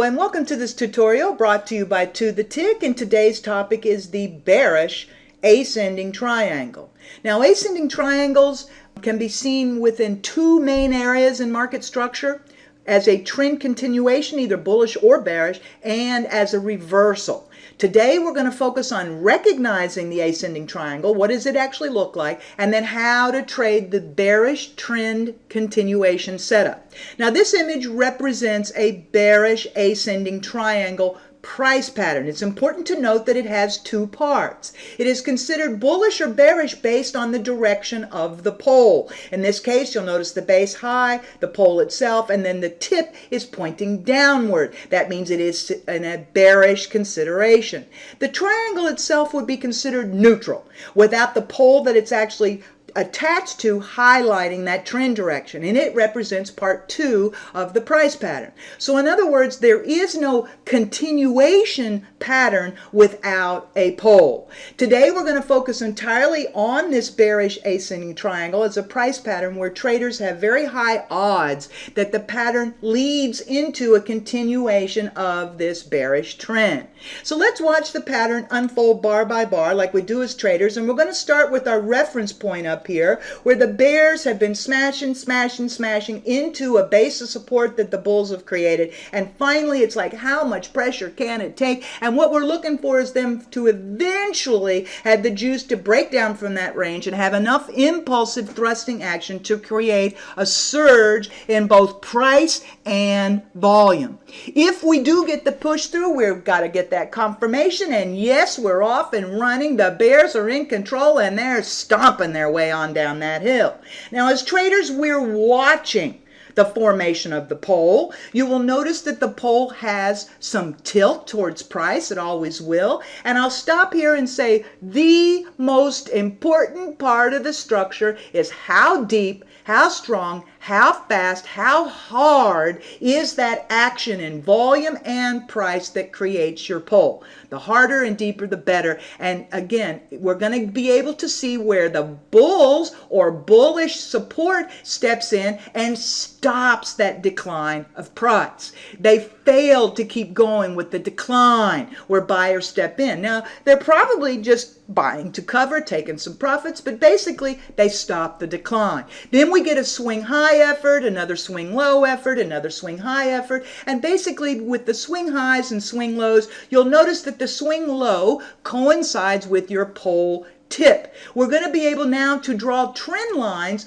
Hello and welcome to this tutorial brought to you by To The Tick, and today's topic is the bearish ascending triangle. Now, ascending triangles can be seen within two main areas in market structure: as a trend continuation, either bullish or bearish, and as a reversal. Today we're going to focus on recognizing the ascending triangle, what does it actually look like, and then how to trade the bearish trend continuation setup. Now, this image represents a bearish ascending triangle price pattern. It's important to note that it has two parts. It is considered bullish or bearish based on the direction of the pole. In this case, you'll notice the base high, the pole itself, and then the tip is pointing downward. That means it is in a bearish consideration. The triangle itself would be considered neutral, without the pole that it's actually attached to highlighting that trend direction, and it represents part two of the price pattern. So in other words, there is no continuation pattern without a pole. Today we're going to focus entirely on this bearish ascending triangle as a price pattern where traders have very high odds that the pattern leads into a continuation of this bearish trend. So let's watch the pattern unfold bar by bar like we do as traders, and we're going to start with our reference point up here where the bears have been smashing into a base of support that the bulls have created, and finally it's like, how much pressure can it take? And what we're looking for is them to eventually have the juice to break down from that range and have enough impulsive thrusting action to create a surge in both price and volume. If we do get the push through, we've got to get that confirmation, and yes, we're off and running. The bears are in control and they're stomping their way on down that hill. Now, as traders, we're watching the formation of the pole. You will notice that the pole has some tilt towards price. It always will. And I'll stop here and say the most important part of the structure is how deep, how strong, how fast, how hard is that action in volume and price that creates your pole. The harder and deeper, the better. And again, we're going to be able to see where the bulls or bullish support steps in and stops that decline of price. They failed to keep going with the decline where buyers step in. Now, they're probably just buying to cover, taking some profits, but basically they stop the decline. Then we get a swing high effort, another swing low effort, another swing high effort, and basically with the swing highs and swing lows, you'll notice that the swing low coincides with your pole tip. We're going to be able now to draw trend lines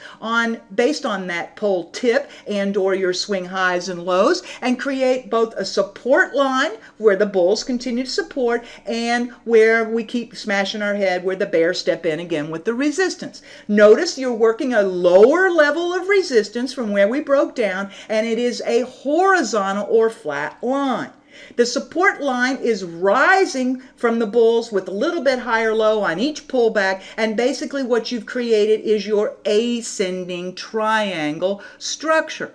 based on that pole tip and or your swing highs and lows, and create both a support line where the bulls continue to support and where we keep smashing our head where the bears step in again with the resistance. Notice you're working a lower level of resistance from where we broke down, and it is a horizontal or flat line. The support line is rising from the bulls with a little bit higher low on each pullback, and basically what you've created is your ascending triangle structure.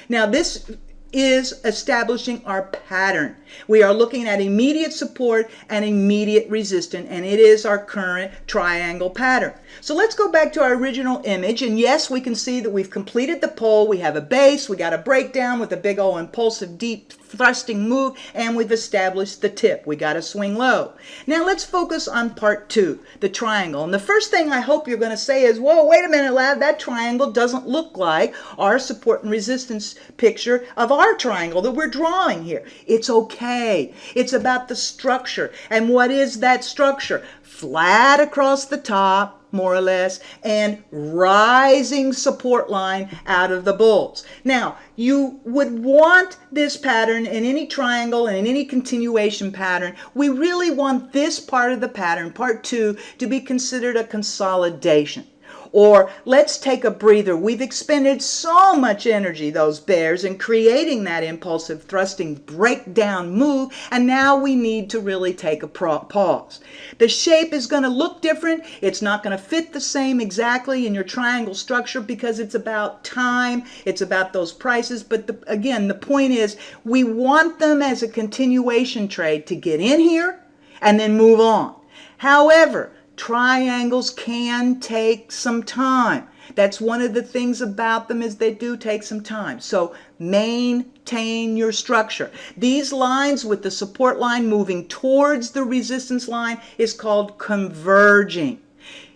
Now, this is establishing our pattern. We are looking at immediate support and immediate resistance, and it is our current triangle pattern. So let's go back to our original image, and yes, we can see that we've completed the pole. We have a base, we got a breakdown with a big old impulsive deep thrusting move, and we've established the tip. We got a swing low. Now let's focus on part two, the triangle. And the first thing I hope you're going to say is, whoa, wait a minute, lad, that triangle doesn't look like our support and resistance picture of our triangle that we're drawing here. It's okay. It's about the structure. And what is that structure? Flat across the top, more or less, and rising support line out of the bulls. Now, you would want this pattern in any triangle and in any continuation pattern. We really want this part of the pattern, part two, to be considered a consolidation. Or let's take a breather. We've expended so much energy, those bears, in creating that impulsive thrusting breakdown move, and now we need to really take a pause. The shape is going to look different. It's not going to fit the same exactly in your triangle structure because it's about time. It's about those prices. But again, the point is we want them as a continuation trade to get in here and then move on. However, triangles can take some time. That's one of the things about them, is they do take some time. So maintain your structure. These lines with the support line moving towards the resistance line is called converging.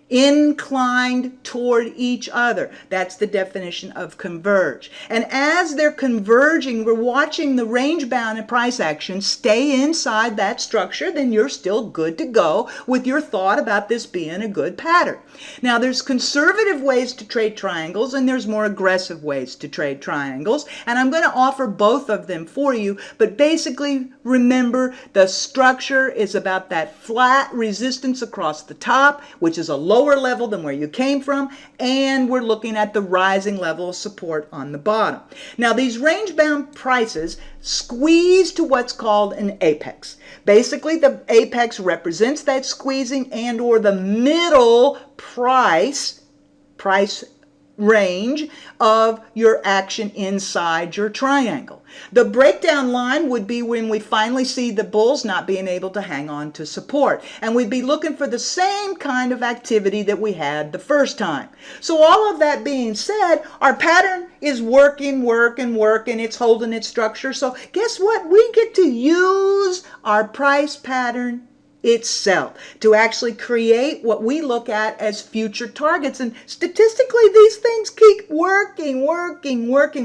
Inclined toward each other. That's the definition of converge. And as they're converging, we're watching the range bound and price action stay inside that structure, then you're still good to go with your thought about this being a good pattern. Now, there's conservative ways to trade triangles and there's more aggressive ways to trade triangles, and I'm going to offer both of them for you, but basically remember the structure is about that flat resistance across the top, which is a lower level than where you came from, and we're looking at the rising level of support on the bottom. Now, these range-bound prices squeeze to what's called an apex. Basically, the apex represents that squeezing and or the middle price range of your action inside your triangle. The breakdown line would be when we finally see the bulls not being able to hang on to support, and we'd be looking for the same kind of activity that we had the first time. So all of that being said, our pattern is working, it's holding its structure. So guess what? We get to use our price pattern itself to actually create what we look at as future targets. And statistically, these things keep working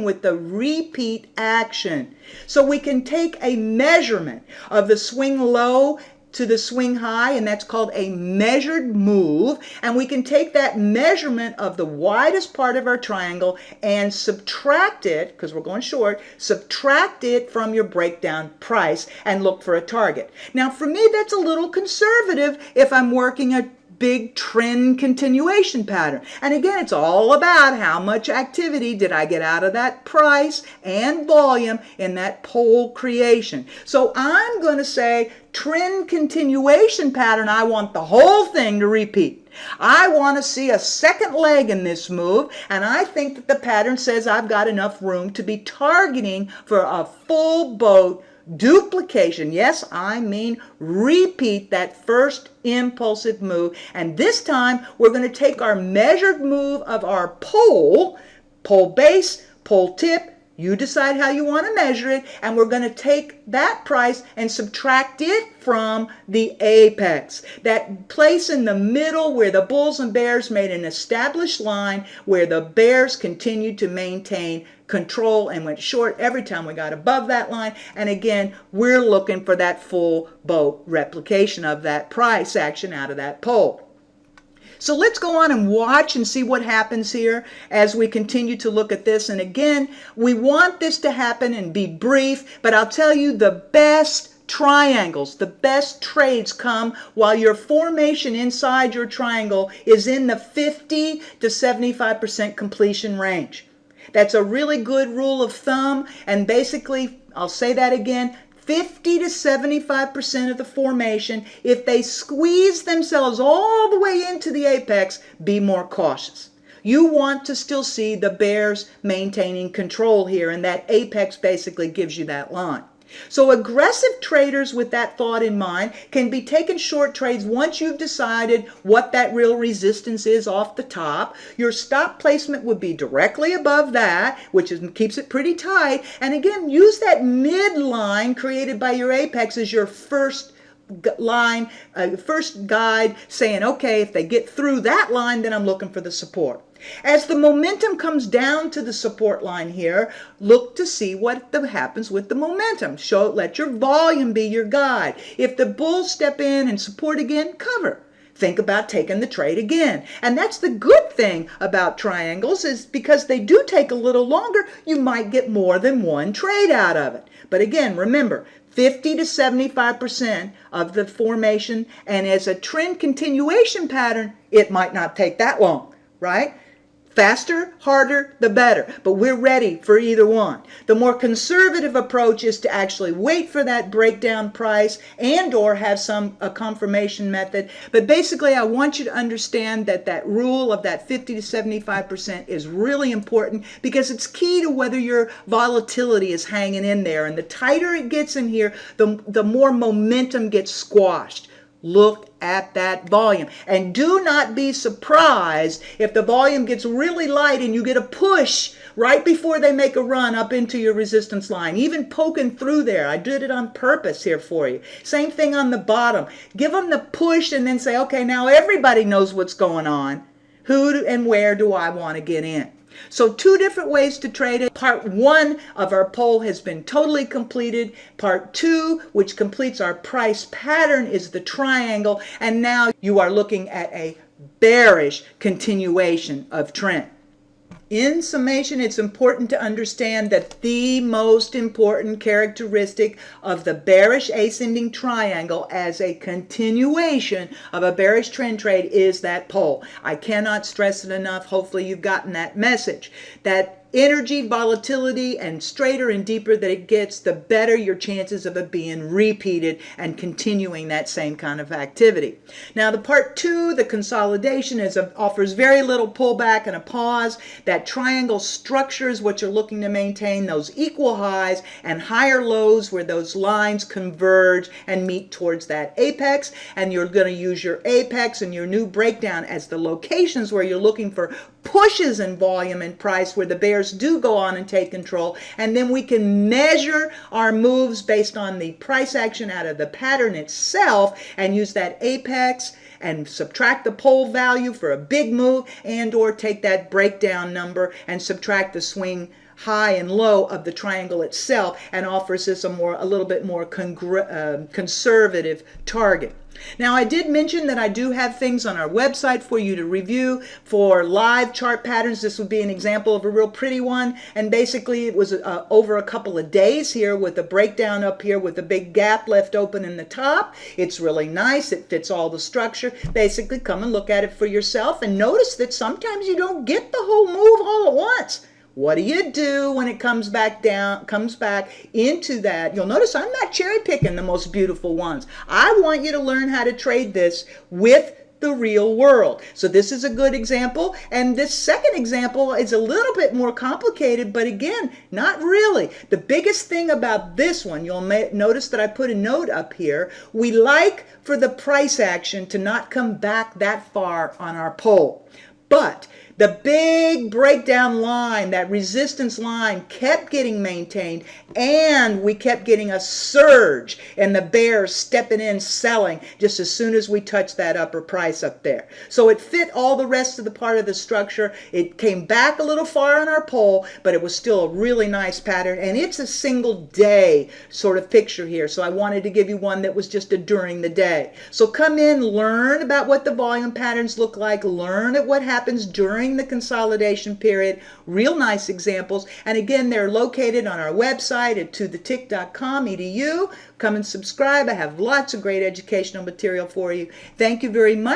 with the repeat action. So we can take a measurement of the swing low to the swing high, and that's called a measured move, and we can take that measurement of the widest part of our triangle and subtract it, because we're going short, subtract it from your breakdown price and look for a target. Now, for me, that's a little conservative if I'm working a big trend continuation pattern. And again, it's all about how much activity did I get out of that price and volume in that pole creation. So I'm going to say trend continuation pattern, I want the whole thing to repeat. I want to see a second leg in this move, and I think that the pattern says I've got enough room to be targeting for a full boat duplication. Yes, I mean repeat that first impulsive move. And this time we're going to take our measured move of our pole base, pole tip. You decide how you want to measure it, and we're going to take that price and subtract it from the apex. That place in the middle where the bulls and bears made an established line, where the bears continued to maintain control and went short every time we got above that line. And again, we're looking for that full boat replication of that price action out of that pole. So let's go on and watch and see what happens here as we continue to look at this. And again, we want this to happen and be brief, but I'll tell you, the best triangles, the best trades come while your formation inside your triangle is in the 50 to 75% completion range. That's a really good rule of thumb, and basically, I'll say that again, 50 to 75% of the formation, if they squeeze themselves all the way into the apex, be more cautious. You want to still see the bears maintaining control here, and that apex basically gives you that line. So aggressive traders with that thought in mind can be taking short trades once you've decided what that real resistance is off the top. Your stop placement would be directly above that, which keeps it pretty tight. And again, use that midline created by your apex as your first line, first guide, saying, okay, if they get through that line, then I'm looking for the support. As the momentum comes down to the support line here, look to see what happens with the momentum. Let your volume be your guide. If the bulls step in and support again, cover. Think about taking the trade again. And that's the good thing about triangles, is because they do take a little longer, you might get more than one trade out of it. But again, remember, 50 to 75% of the formation, and as a trend continuation pattern, it might not take that long, right? Faster, harder, the better. But we're ready for either one. The more conservative approach is to actually wait for that breakdown price and or have a confirmation method. But basically, I want you to understand that that rule of that 50 to 75% is really important, because it's key to whether your volatility is hanging in there. And the tighter it gets in here, the more momentum gets squashed. Look at that volume. And do not be surprised if the volume gets really light and you get a push right before they make a run up into your resistance line, even poking through there. I did it on purpose here for you. Same thing on the bottom. Give them the push and then say, okay, now everybody knows what's going on. Who and where do I want to get in? So 2 different ways to trade it. Part 1 of our poll has been totally completed. Part 2, which completes our price pattern, is the triangle. And now you are looking at a bearish continuation of trend. In summation, it's important to understand that the most important characteristic of the bearish ascending triangle as a continuation of a bearish trend trade is that pull. I cannot stress it enough. Hopefully you've gotten that message. That energy, volatility, and straighter and deeper that it gets, the better your chances of it being repeated and continuing that same kind of activity. Now the part 2, the consolidation, offers very little pullback and a pause. That triangle structure is what you're looking to maintain, those equal highs and higher lows where those lines converge and meet towards that apex. And you're going to use your apex and your new breakdown as the locations where you're looking for pushes in volume and price where the bears do go on and take control, and then we can measure our moves based on the price action out of the pattern itself and use that apex and subtract the pole value for a big move, and or take that breakdown number and subtract the swing high and low of the triangle itself, and offers us a little bit more conservative target. Now, I did mention that I do have things on our website for you to review for live chart patterns. This would be an example of a real pretty one. And basically, it was over a couple of days here with a breakdown up here with a big gap left open in the top. It's really nice. It fits all the structure. Basically, come and look at it for yourself and notice that sometimes you don't get the whole move all at once. What do you do when it comes back into that? You'll notice I'm not cherry picking the most beautiful ones. I want you to learn how to trade this with the real world. So this is a good example. And this second example is a little bit more complicated, but again, not really. The biggest thing about this one, you'll notice that I put a note up here. We like for the price action to not come back that far on our pole. But the big breakdown line, that resistance line, kept getting maintained, and we kept getting a surge and the bears stepping in selling just as soon as we touched that upper price up there. So it fit all the rest of the part of the structure. It came back a little far on our pole, but it was still a really nice pattern, and it's a single day sort of picture here. So I wanted to give you one that was just a during the day. So come in, learn about what the volume patterns look like, learn at what happens during the consolidation period. Real nice examples. And again, they're located on our website at tothetick.com/edu. Come and subscribe. I have lots of great educational material for you. Thank you very much.